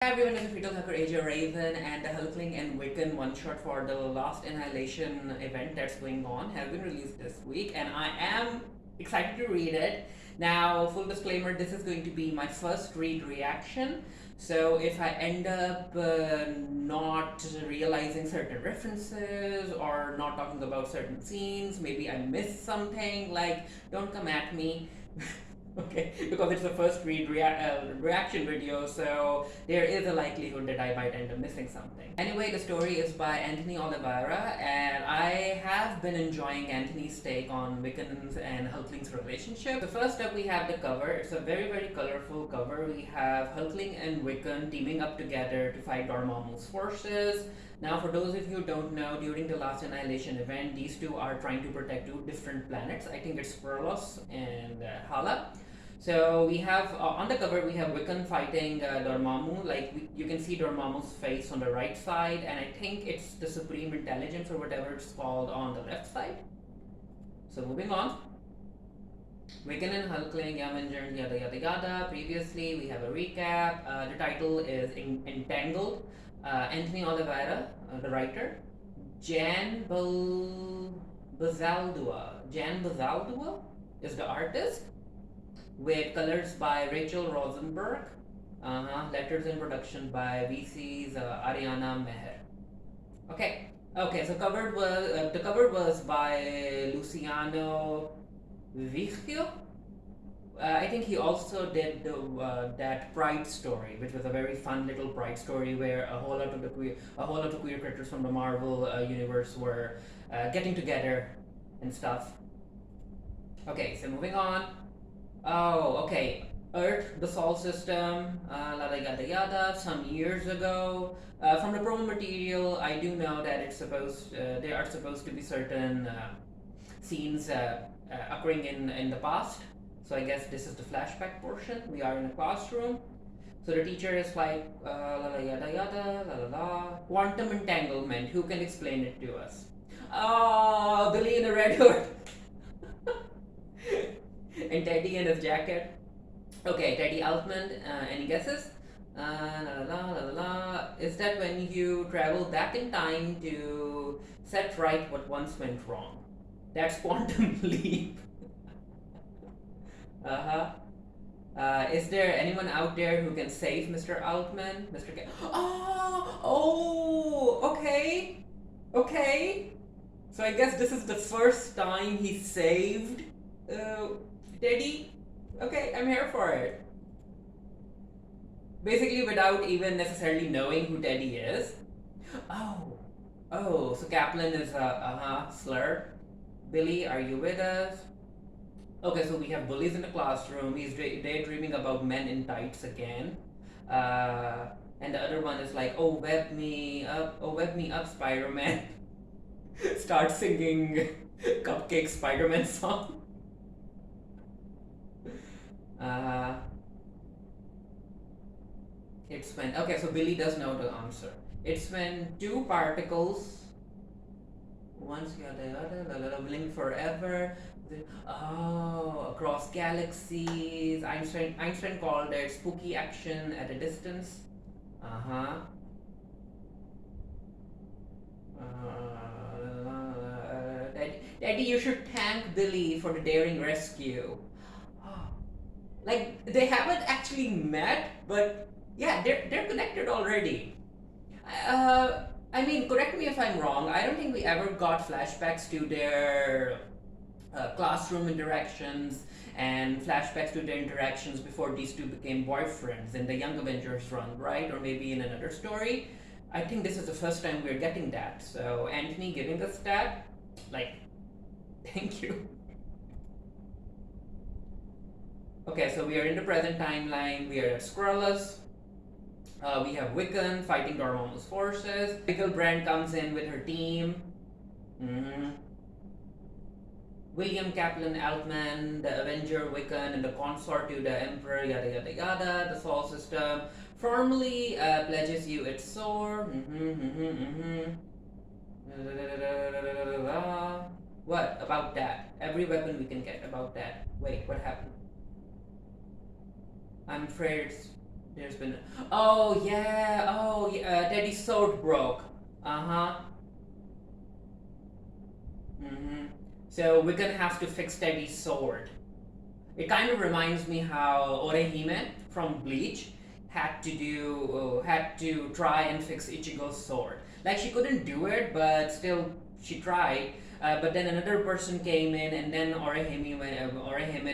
Hi everyone, it's Fetal Hacker AJ Raven, and the Hulkling and Wiccan one shot for the Last Annihilation event that's going on has been released this week, and I am excited to read it. Now, full disclaimer, this is going to be my first read reaction, so if I end up not realizing certain references or not talking about certain scenes, maybe I missed something, like, don't come at me. Okay, because it's the first reaction video, so there is a likelihood that I might end up missing something. Anyway, the story is by Anthony Oliveira, and I have been enjoying Anthony's take on Wiccan's and Hulkling's relationship. So first up, we have the cover. It's a very, very colorful cover. We have Hulkling and Wiccan teaming up together to fight Dormammu's forces. Now, for those of you who don't know, during the Last Annihilation event, these two are trying to protect two different planets. I think it's Sperlos and Hala. So we have, on the cover, we have Wiccan fighting Dormammu. You can see Dormammu's face on the right side, and I think it's the Supreme Intelligence or whatever it's called on the left side. So moving on. Wiccan and Hulkling, Avengers, yada yada yada. Previously, we have a recap. The title is Entangled. Anthony Oliveira, the writer. Jan Bazaldua is the artist, with colors by Rachel Rosenberg. Letters and production by VC's Ariana Meher. Okay, so the cover was by Luciano Vichio. I think he also did that Pride story, which was a very fun little Pride story where a whole lot of queer characters from the Marvel universe were getting together and stuff. Okay, so moving on. Oh, okay. Earth, the Sol system, yada yada yada. Some years ago, from the promo material, I do know that there are supposed to be certain scenes occurring in the past. So I guess this is the flashback portion. We are in a classroom. So the teacher is like, yada yada, la la la. Quantum entanglement. Who can explain it to us? Oh, Billy in the red hood. And Teddy in his jacket. Okay, Teddy Altman. Any guesses? La la la la la. Is that when you travel back in time to set right what once went wrong? That's quantum leap. Is there anyone out there who can save Mr. Altman? Mr. K. Okay. So I guess this is the first time he saved Teddy. Okay, I'm here for it. Basically, without even necessarily knowing who Teddy is. So Kaplan is slur. Billy, are you with us? Okay, so we have bullies in the classroom. He's daydreaming about men in tights again. And the other one is like, oh, web me up, Spider-Man. Start singing Cupcake Spider-Man song. It's when, okay, so Billy does know the answer. It's when two particles, once yada blink forever. Across galaxies. Einstein called it spooky action at a distance. Daddy, you should thank Billy for the daring rescue. Like, they haven't actually met, but yeah, they're connected already. I mean, correct me if I'm wrong. I don't think we ever got flashbacks to their classroom interactions and flashbacks to their interactions before these two became boyfriends in the Young Avengers run, right? Or maybe in another story. I think this is the first time we're getting that. So Anthony giving us that, like, thank you. Okay, so we are in the present timeline. We are at Skrullos. We have Wiccan fighting Dormammu's forces. Pickle Brand comes in with her team. William Kaplan Altman, the Avenger Wiccan, and the consort to the Emperor, yada yada yada. The Sol system formally pledges you its sword. What about that? Every weapon we can get about that. Wait, what happened? I'm afraid There's been. Oh yeah. Oh yeah. Teddy's sword broke. Uh huh. Mm-hmm. So we're gonna have to fix Teddy's sword. It kind of reminds me how Orihime from Bleach had to try and fix Ichigo's sword. Like she couldn't do it, but still she tried. But then another person came in, and then Orihime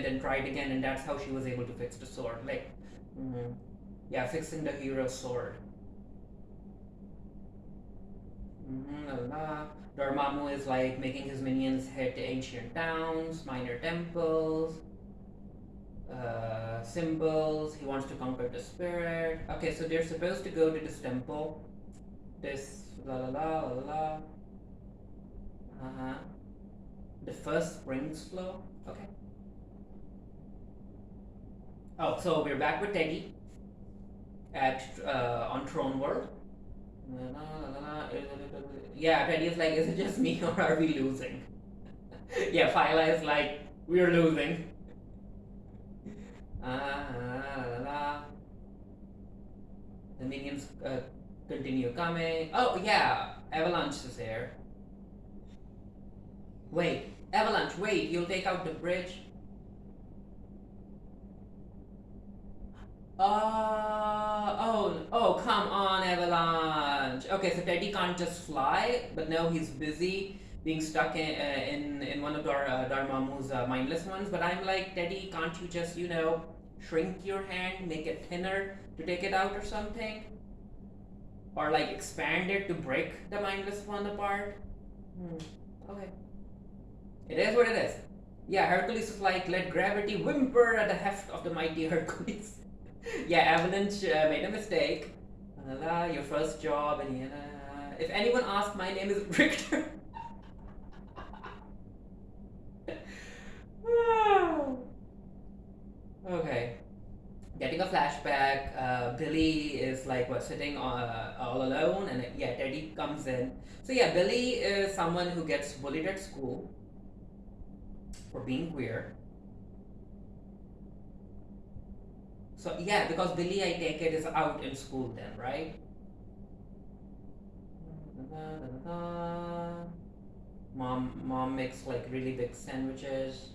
then tried again, and that's how she was able to fix the sword. Like, mhm. Yeah, fixing the hero's sword. Dormammu is like making his minions head to ancient towns, minor temples, symbols. He wants to conquer the spirit. Okay, so they're supposed to go to this temple. This la la la la la. Uh huh. The first springs flow. Okay. Oh, so we're back with Teddy at on Throne World. Yeah, Teddy is like, is it just me or are we losing? Yeah, Phyla is like, we're losing. The minions continue coming. Oh yeah, Avalanche is here. Wait, Avalanche, wait, you'll take out the bridge? Oh, come on, Avalanche. Okay, so Teddy can't just fly, but no, he's busy being stuck in one of Dormammu's mindless ones. But I'm like, Teddy, can't you just, shrink your hand, make it thinner to take it out or something? Or like expand it to break the mindless one apart? Okay. It is what it is. Yeah, Hercules is like, let gravity whimper at the heft of the mighty Hercules. Yeah, Avalanche made a mistake. Your first job, and if anyone asks, my name is Richter. Okay. Getting a flashback, Billy is like sitting all alone, and yeah, Teddy comes in. So yeah, Billy is someone who gets bullied at school for being queer. So yeah, because Billy, I take it, is out in school then, right? Mom makes like really big sandwiches.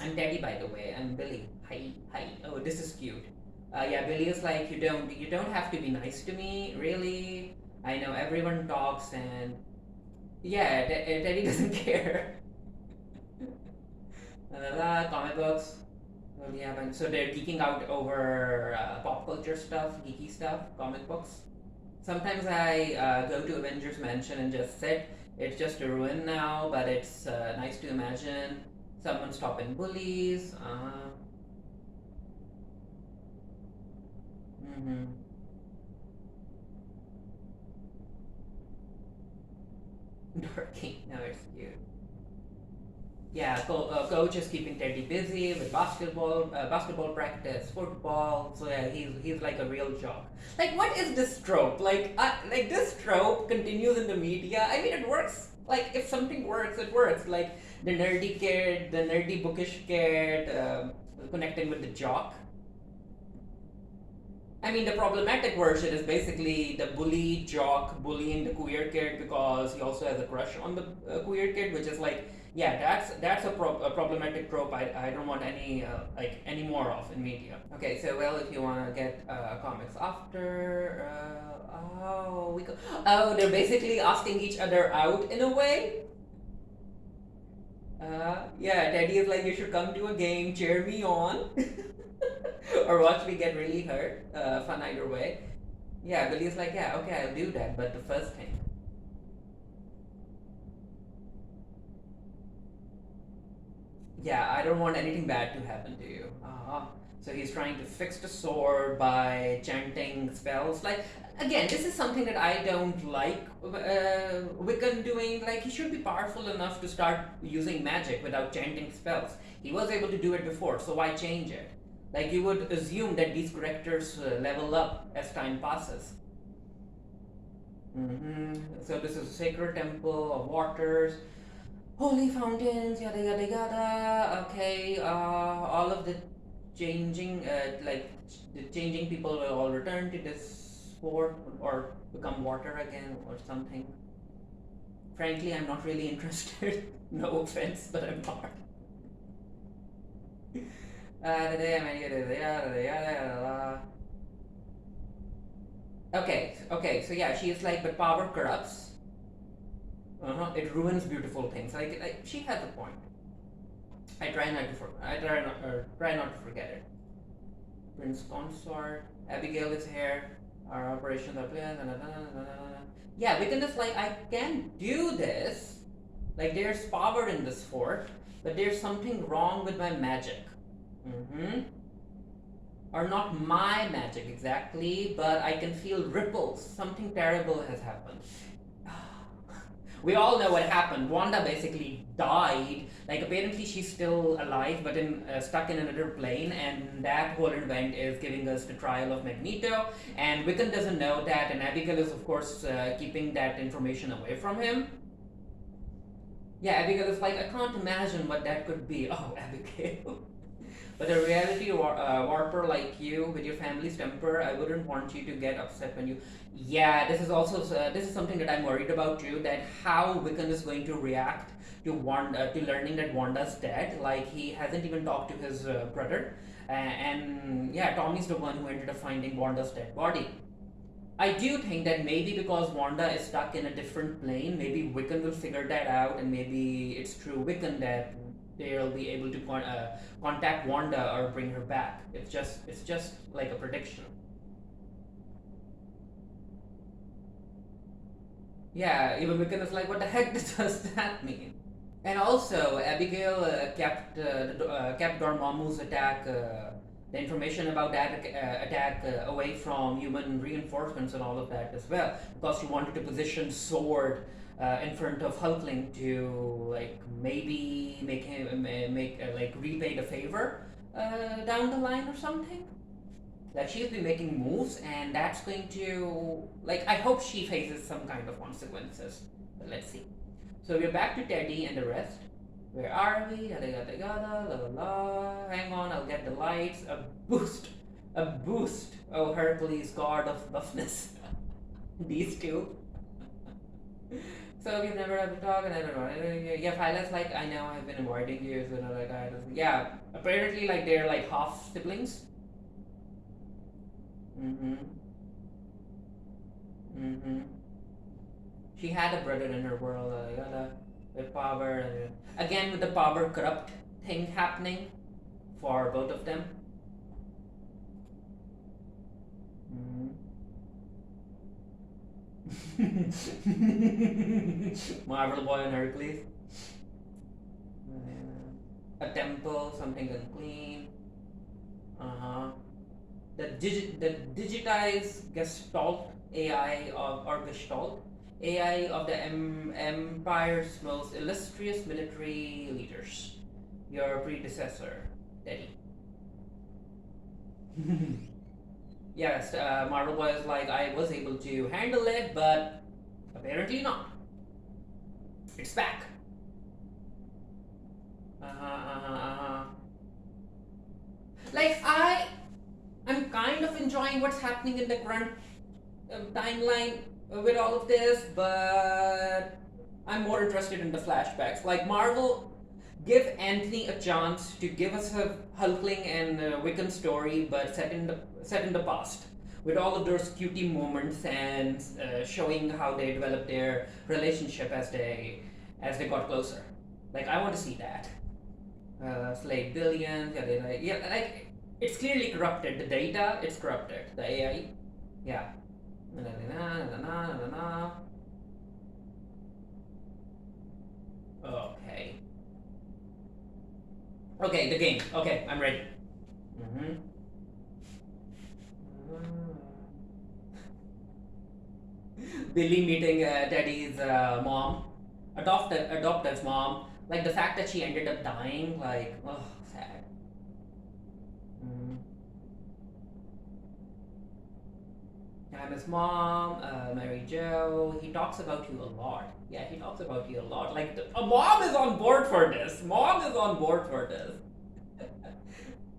I'm Teddy, by the way. I'm Billy. Hi, hi. Oh, this is cute. Yeah, Billy is like, you don't have to be nice to me, really. I know everyone talks, and yeah, Teddy doesn't care. Comic books. Well, yeah, so they're geeking out over pop culture stuff, geeky stuff, comic books. Sometimes I go to Avengers Mansion and just sit. It's just a ruin now, but it's nice to imagine someone stopping bullies. Mm-hmm. Dorky. No, it's cute. Yeah, coach is keeping Teddy busy with basketball practice, football. So yeah, he's like a real jock. Like, what is this trope? Like this trope continues in the media. I mean, it works. Like, if something works, it works. Like the nerdy kid, the nerdy bookish kid, connecting with the jock. I mean, the problematic version is basically the bully jock bullying the queer kid because he also has a crush on the queer kid, which is like, yeah, that's a problematic trope. I don't want any more of in media. Okay, so well, if you want to get comics after, they're basically asking each other out in a way. Yeah, Teddy is like, you should come to a game, cheer me on. Or watch me get really hurt. Fun either way. Yeah, Billy's like, yeah, okay, I'll do that, but the first thing. Yeah, I don't want anything bad to happen to you. So he's trying to fix the sword by chanting spells. Like, again, this is something that I don't like Wiccan doing. Like, he should be powerful enough to start using magic without chanting spells. He was able to do it before, so why change it? Like, you would assume that these characters level up as time passes. So this is a sacred temple of waters, holy fountains, yada yada yada. Okay, all of the the changing people will all return to this fort or become water again or something. Frankly, I'm not really interested. No offense, but I'm not. Okay, so yeah, she is like, but power corrupts. It ruins beautiful things. Like she has a point. I try not to forget it. Prince Consort, Abigail is here. Our operations are planned. Yeah, Wiccan is like, I can do this. Like, there's power in this fort, but there's something wrong with my magic. Or not my magic exactly, but I can feel ripples. Something terrible has happened. We all know what happened. Wanda basically died. Like, apparently she's still alive, but stuck in another plane, and that whole event is giving us the trial of Magneto. And Wiccan doesn't know that, and Abigail is, of course, keeping that information away from him. Yeah, Abigail is like, I can't imagine what that could be. Oh, Abigail. But a reality warper like you, with your family's temper, I wouldn't want you to get upset when you. Yeah, this is something that I'm worried about too. That how Wiccan is going to react to to learning that Wanda's dead. Like, he hasn't even talked to his brother, and yeah, Tommy's the one who ended up finding Wanda's dead body. I do think that maybe because Wanda is stuck in a different plane, maybe Wiccan will figure that out, and maybe it's through Wiccan that they'll be able to contact Wanda or bring her back. It's just like a prediction. Yeah, even Wiccan is like, what the heck does that mean? And also, Abigail kept Dormammu's attack, the information about that attack away from human reinforcements and all of that as well, because she wanted to position Sword in front of Hulkling to like maybe make him like repay the favor down the line or something. Like, she's been making moves, and that's going to, like, I hope she faces some kind of consequences. But let's see. So we're back to Teddy and the rest. Where are we? Yada yada yada, la la la. Hang on, I'll get the lights. A boost. A boost. Oh, Hercules, god of buffness. These two. So we've never had to talk, and I don't know. Yeah, Violet's like, I know, I've been avoiding you, so like, I don't. Yeah, apparently, like, they're like half siblings. She had a brother in her world, with power, and again with the power corrupt thing happening for both of them. Marvel Boy and Hercules. A temple, something unclean. The digitized Gestalt AI or Gestalt AI of the Empire's most illustrious military leaders. Your predecessor, Teddy. Yes, Marvel was like, I was able to handle it, but apparently not. It's back. Like, I'm kind of enjoying what's happening in the current timeline with all of this, but I'm more interested in the flashbacks. Like, Marvel, give Anthony a chance to give us a Hulkling and Wiccan story, but set in the past, with all of those cutie moments and showing how they developed their relationship as they got closer. Like, I want to see that. Slate billions, like it's clearly corrupted. The data, it's corrupted. The AI, yeah. Okay. Okay, the game. Okay, I'm ready. Billy meeting Teddy's mom, adoptive mom. Like, the fact that she ended up dying, like, oh, sad. I'm his mom, Mary Jo. He talks about you a lot. Yeah, he talks about you a lot. Like, mom is on board for this. Mom is on board for this.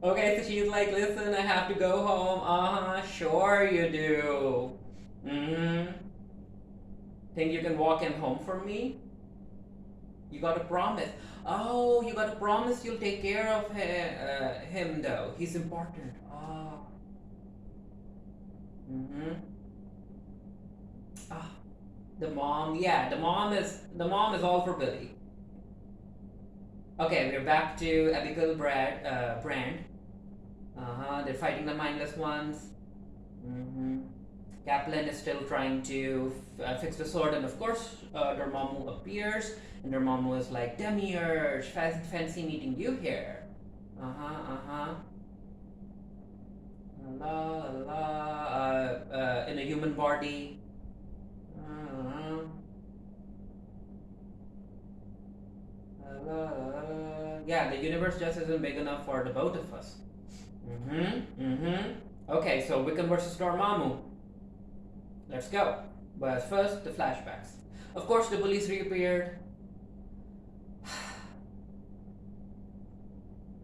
Okay, so she's like, listen, I have to go home. Sure you do. Mm-hmm. Think you can walk in home for me? You got to promise. Oh, you got to promise you'll take care of him though. He's important. Oh. Mm-hmm. Ah, the mom. Yeah, the mom is all for Billy. Okay, we're back to Abigail Brand. They're fighting the mindless ones. Mm-hmm. Kaplan is still trying to fix the sword, and of course, Dormammu appears, and Dormammu is like, Demiurge, fancy meeting you here. La la la, in a human body. Uh-huh. La, la, la. Yeah, the universe just isn't big enough for the both of us. Okay, so Wiccan versus Dormammu. Let's go. But first, the flashbacks. Of course, the bullies reappeared.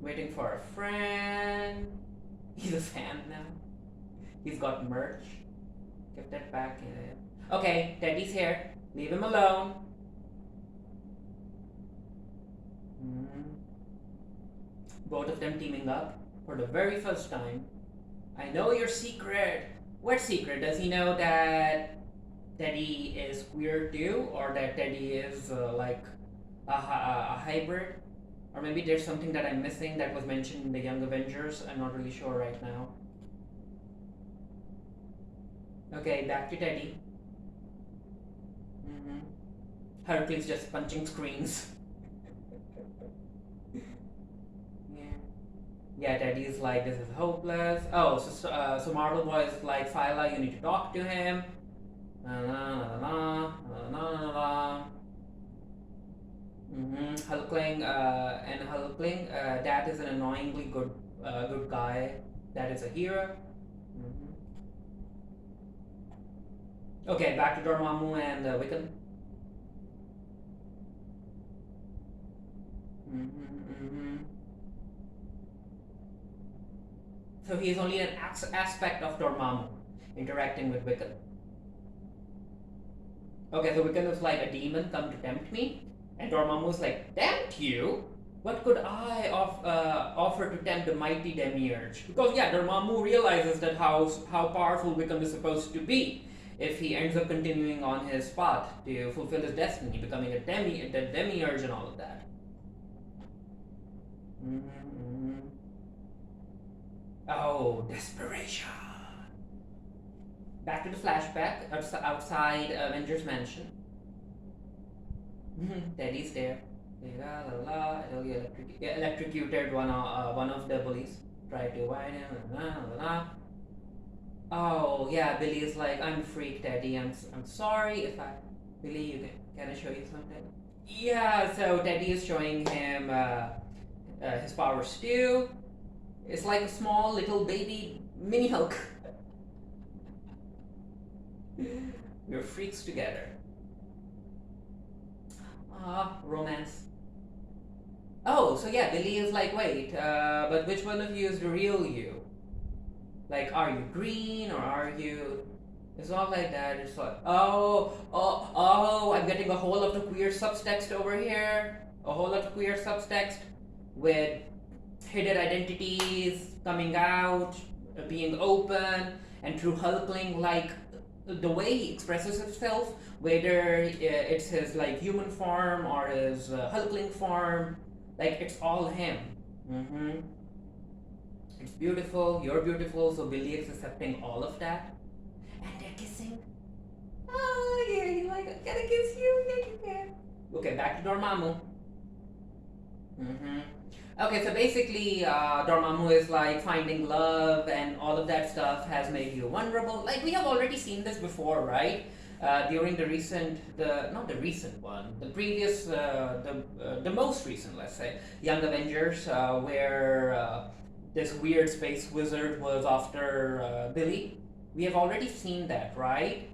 Waiting for a friend. He's a fan now. He's got merch. Give that back. Okay, Teddy's here. Leave him alone. Both of them teaming up for the very first time. I know your secret. What secret? Does he know that Teddy is queer too, or that Teddy is like a hybrid? Or maybe there's something that I'm missing that was mentioned in the Young Avengers. I'm not really sure right now. Okay, back to Teddy. Hercules just punching screens. Yeah, Teddy's like, this is hopeless. Oh, so Marvel Boy is like, Phyla, you need to talk to him. Hulkling, and Hulkling, that is an annoyingly good guy. That is a hero. Okay, back to Dormammu and Wiccan. So he is only an aspect of Dormammu interacting with Wiccan. Okay, so Wiccan is like, a demon come to tempt me, and Dormammu is like, tempt you? What could I offer to tempt the mighty Demiurge? Because yeah, Dormammu realizes that how powerful Wiccan is supposed to be if he ends up continuing on his path to fulfill his destiny, becoming a Demiurge and all of that. Oh, desperation. Back to the flashback outside Avengers Mansion. Teddy's there. Electrocuted one of the bullies. Tried to wind him. Oh yeah, Billy is like, I'm freaked, Teddy. I'm sorry if I. Billy, can I show you something? Yeah, so Teddy is showing him his powers too. It's like a small little baby mini Hulk. We're freaks together. Romance. Oh, so yeah, Billy is like, wait, but which one of you is the real you? Like, are you green or are you? It's not like that. It's like, I'm getting a whole lot of queer subtext over here. A whole lot of queer subtext with hidden identities coming out, being open, and through Hulkling, like the way he expresses himself, whether it's his like human form or his Hulkling form, like it's all him. It's beautiful. You're beautiful. So Billy is accepting all of that, and they're kissing. Oh yeah, he's like, can I kiss you? Yeah, you can. Okay, back to Dormammu. Okay, so basically, Dormammu is like finding love and all of that stuff has made you vulnerable. Like we have already seen this before, right? During not the recent one, the previous, the most recent, let's say, Young Avengers, where this weird space wizard was after Billy. We have already seen that, right?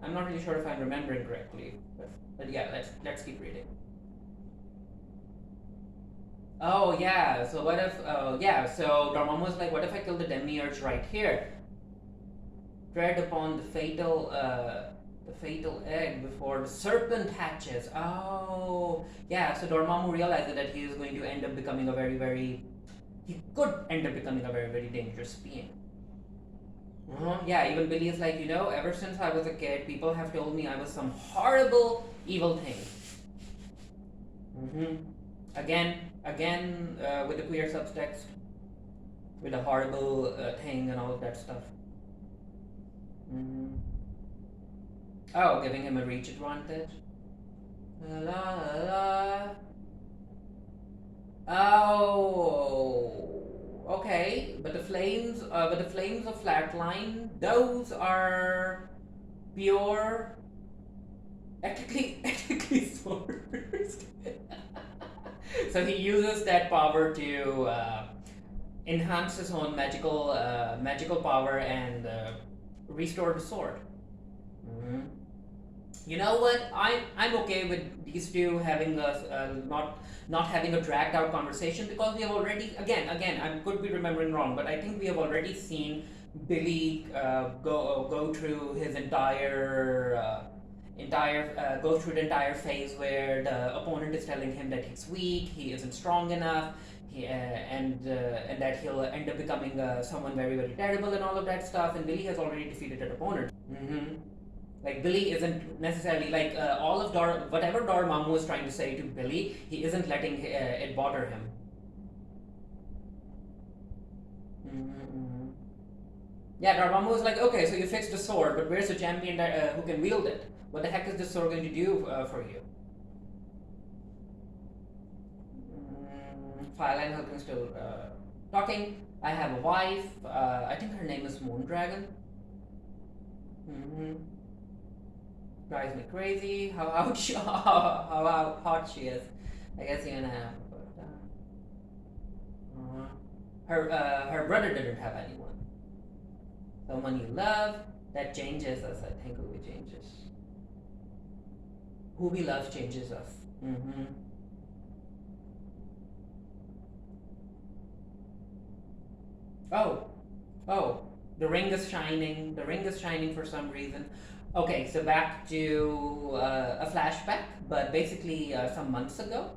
I'm not really sure if I'm remembering correctly, but yeah, let's keep reading. Oh yeah. So what if? Yeah. So Dormammu is like, what if I kill the demiurge right here? Tread upon the fatal egg before the serpent hatches. Oh yeah. So Dormammu realizes that he is going to end up becoming a very he could end up becoming a very dangerous being. Yeah, even Billy is like, ever since I was a kid, people have told me I was some horrible, evil thing. hmm Again, with the queer subtext, with the horrible thing and all of that stuff. hmm Oh, giving him a reach advantage. La la la. Oh, okay. But the flames of Flatline, those are pure, ethically sourced. So he uses that power to enhance his own magical power and restore the sword. hmm You know what? I'm okay with these two having not having a dragged out conversation because we have already again I could be remembering wrong, but I think we have already seen Billy go through his entire go through the entire phase where the opponent is telling him that he's weak, he isn't strong enough, and that he'll end up becoming someone very terrible and all of that stuff. And Billy has already defeated that opponent. Like Billy isn't necessarily like all of whatever Dormammu is trying to say to Billy, he isn't letting it bother him. Mm-hmm. Yeah, Dormammu is like, okay, so you fixed the sword, but where's the champion who can wield it? What the heck is this sword going to do for you? Firelight Hulkling still talking. I have a wife. I think her name is Moondragon. Drives me crazy. How hot she is. I guess you're gonna have. But, her brother didn't have anyone. Someone you love. That changes us. I think who we changes. Who we love changes us. Oh, the ring is shining. The ring is shining for some reason. Okay, so back to a flashback, but basically some months ago.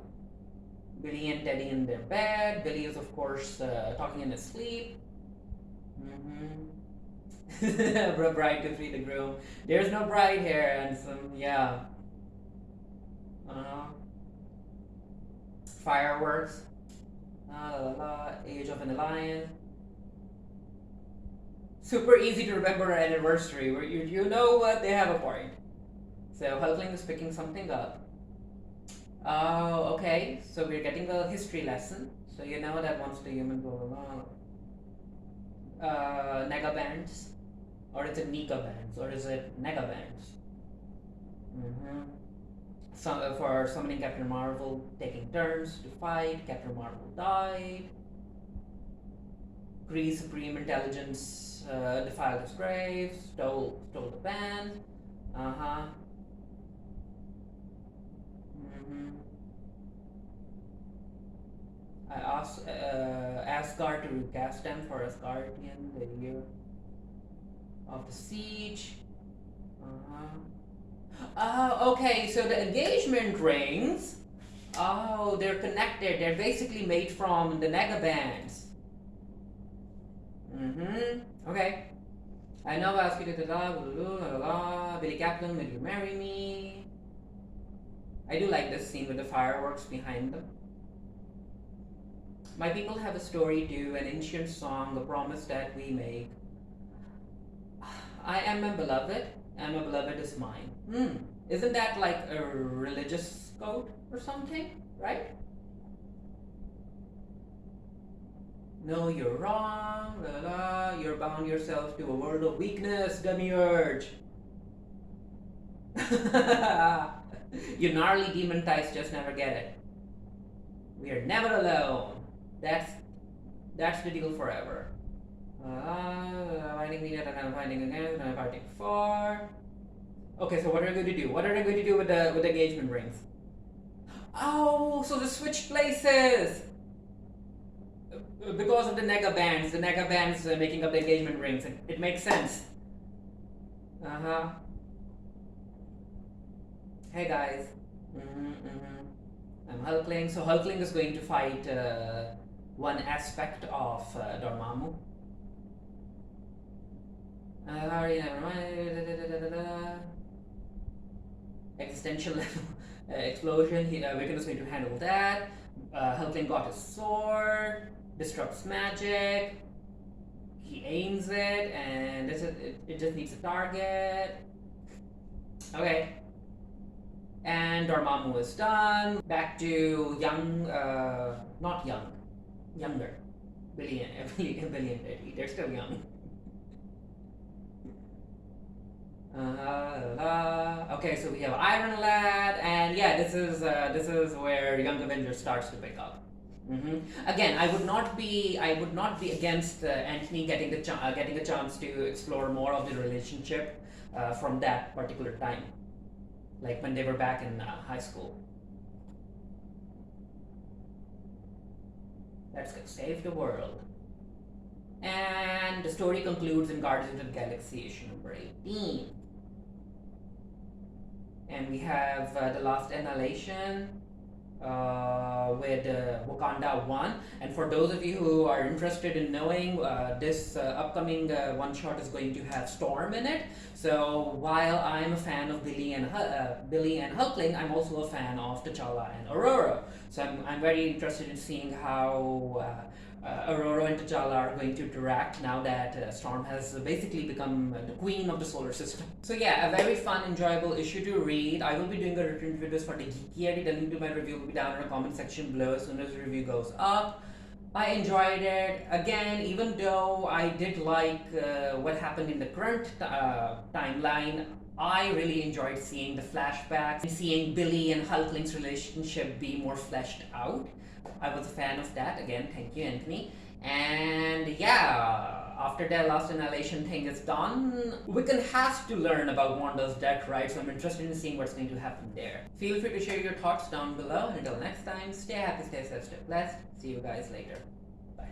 Billy and Teddy in their bed. Billy is, of course, talking in his sleep. Bride to free the groom. There's no bride here, and yeah. Fireworks. Age of an Alliance. Super easy to remember an anniversary where you know what, they have a point. So Hulkling is picking something up. Oh, okay. So we're getting a history lesson. So you know that once the human blah blah blah. Nega bands, or is it Nika bands, or is it Nega bands? For summoning Captain Marvel, taking turns to fight. Captain Marvel died. Gree's Supreme Intelligence defiled his grave, stole the band. I asked Asgard to recast them for Asgardian the year of the siege. Oh, okay, so the engagement rings. Oh, they're connected. They're basically made from the Negabands. Okay. I know I asked you to Billy Kaplan, will you marry me? I do like this scene with the fireworks behind them. My people have a story too, an ancient song, a promise that we make. I am my beloved, and my beloved is mine. Isn't that like a religious code or something, right? No, you're wrong. You're bound yourself to a world of weakness, Demiurge. You gnarly demon types just never get it. We are never alone. That's the deal forever. Finding me and I'm finding again, and I'm fighting for. Okay, so what are they going to do? What are they going to do with the engagement rings? Oh, so they switched places. Because of the nega bands making up the engagement rings. It makes sense. Uh huh. Hey guys. I'm Hulkling. So Hulkling is going to fight one aspect of Dormammu. Never mind. Existential level explosion. Wiccan is going to handle that. Hulkling got his sword, disrupts magic. He aims it, and it just needs a target. Okay. And Dormammu is done. Back to young, not young, younger. Billion, they're still young. Okay, so we have Iron Lad, and yeah, this is where Young Avengers starts to pick up. Again, I would not be against Anthony getting a chance to explore more of the relationship from that particular time, like when they were back in high school. Let's go save the world. And the story concludes in Guardians of the Galaxy issue number 18. And we have the Last Annihilation with Wakanda 1. And for those of you who are interested in knowing, this upcoming one shot is going to have Storm in it. So while I'm a fan of Billy and Hulkling, I'm also a fan of T'Challa and Aurora. So I'm very interested in seeing how Aurora and T'Challa are going to interact now that Storm has basically become the queen of the solar system. So yeah, a very fun, enjoyable issue to read. I will be doing a written videos for the Geeky Edit. The link to my review will be down in the comment section below as soon as the review goes up. I enjoyed it. Again, even though I did like what happened in the current timeline, I really enjoyed seeing the flashbacks, seeing Billy and Hulkling's relationship be more fleshed out. I was a fan of that. Again, thank you, Anthony. And yeah, after that Last Annihilation thing is done, Wiccan has to learn about Wanda's death, right? So I'm interested in seeing what's going to happen there. Feel free to share your thoughts down below. And until next time, stay happy, stay safe, stay blessed. See you guys later. Bye.